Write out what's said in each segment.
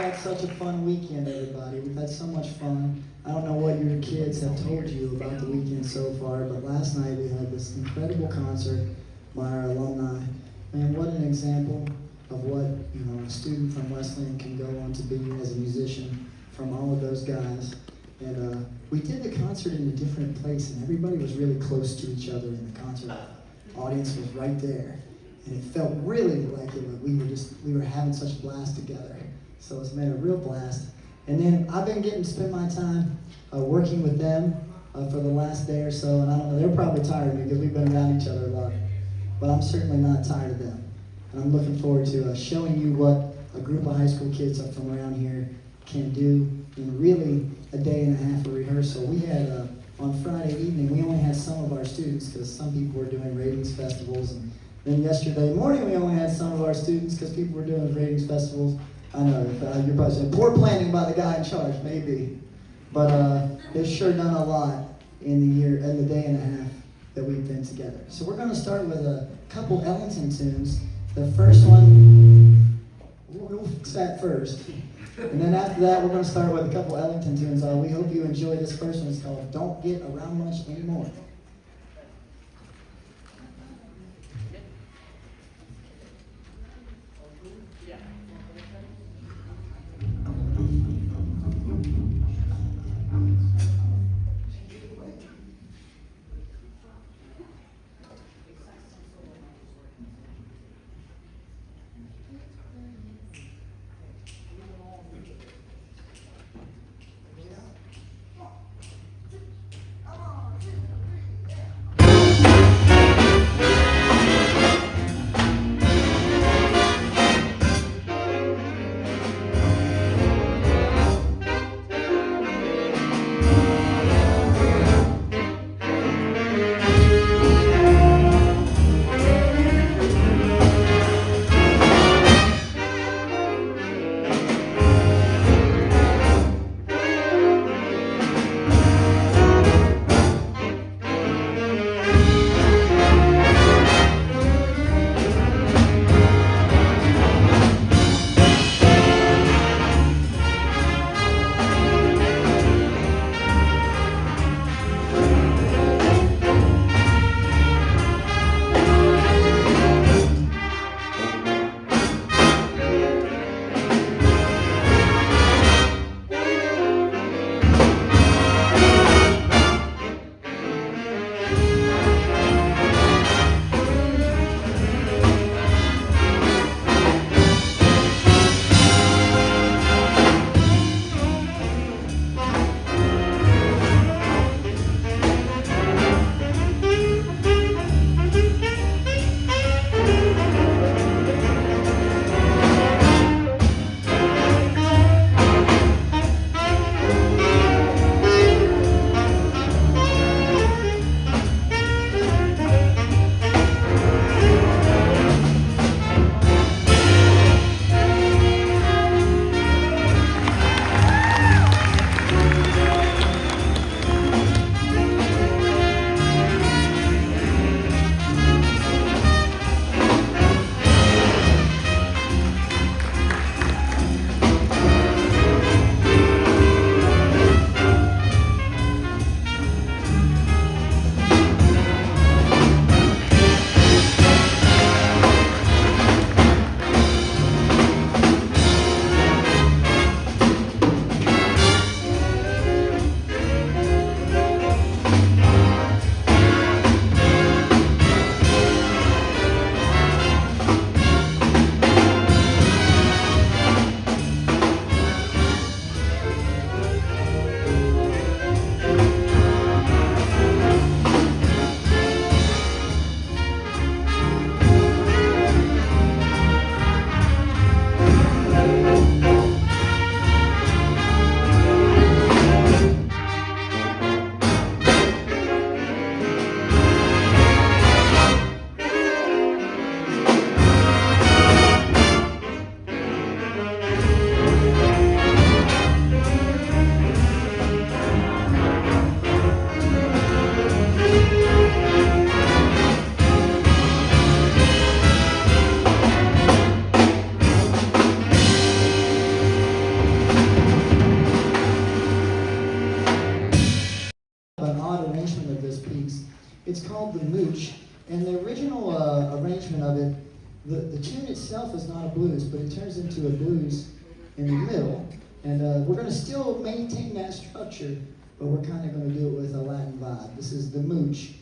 had such a fun weekend, everybody. We've had so much fun. I don't know what your kids have told you about the weekend so far, but last night we had this incredible concert by our alumni. Man, what an example of what a student from Wesleyan can go on to be as a musician from all of those guys. And we did the concert in a different place, and everybody was really close to each other in the concert. The audience was right there. And it felt really like we were having such a blast together. So it's made a real blast. And then I've been getting to spend my time working with them for the last day or so. And I don't know, they're probably tired of me because we've been around each other a lot. But I'm certainly not tired of them. And I'm looking forward to showing you what a group of high school kids up from around here can do in really a day and a half of rehearsal. We had, on Friday evening, we only had some of our students because some people were doing ratings festivals. And then yesterday morning, we only had some of our students because people were doing ratings festivals. I know, you're probably saying, poor planning by the guy in charge, maybe. But they've sure done a lot in the day and a half that we've been together. So we're going to start with a couple Ellington tunes. The first one, we'll fix that first. And then after that, we're going to start with a couple Ellington tunes. We hope you enjoy this first one. It's called Don't Get Around Much Anymore. arrangement of it, the tune itself is not a blues, but it turns into a blues in the middle. And we're going to still maintain that structure, but we're kind of going to do it with a Latin vibe. This is the Mooche.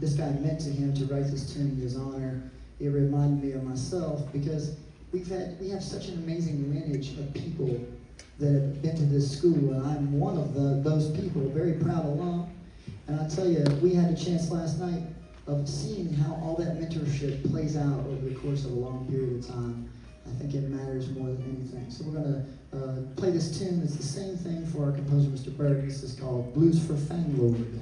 this guy meant to him to write this tune in his honor. It reminded me of myself because we have such an amazing lineage of people that have been to this school, and I'm one of those people, very proud alum. And I tell you, we had a chance last night of seeing how all that mentorship plays out over the course of a long period of time. I think it matters more than anything. So we're going to play this tune. It's the same thing for our composer, Mr. Berg. This is called Blues for Fanglord.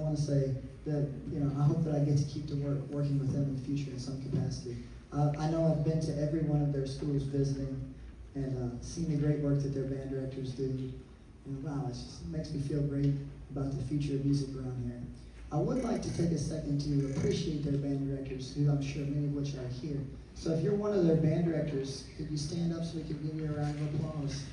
want to say that, I hope that I get to keep working with them in the future in some capacity. I know I've been to every one of their schools visiting and seen the great work that their band directors do. And wow, it makes me feel great about the future of music around here. I would like to take a second to appreciate their band directors, who I'm sure many of which are here. So if you're one of their band directors, could you stand up so we can give you a round of applause?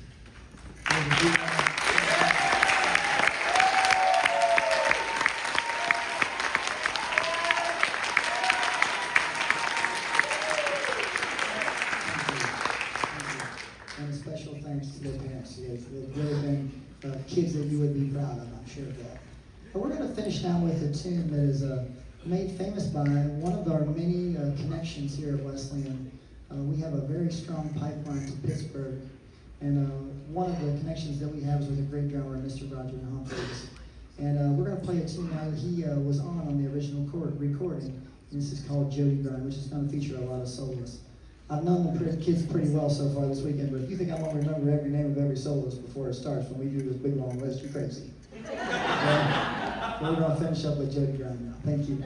And a special thanks to their parents. They've really been kids that you would be proud of, I'm sure of that. But we're going to finish now with a tune that is made famous by one of our many connections here at Wesleyan. We have a very strong pipeline to Pittsburgh, and one of the connections that we have is with a great drummer, Mr. Roger Humphreys. And we're going to play a tune now that he was on the original recording. And this is called Jody Grind, which is going to feature a lot of soloists. I've known the kids pretty well so far this weekend, but if you think I'm going to remember every name of every soloist before it starts when we do this big long list, you're crazy. We're going to finish up with Jody Grind now. Thank you.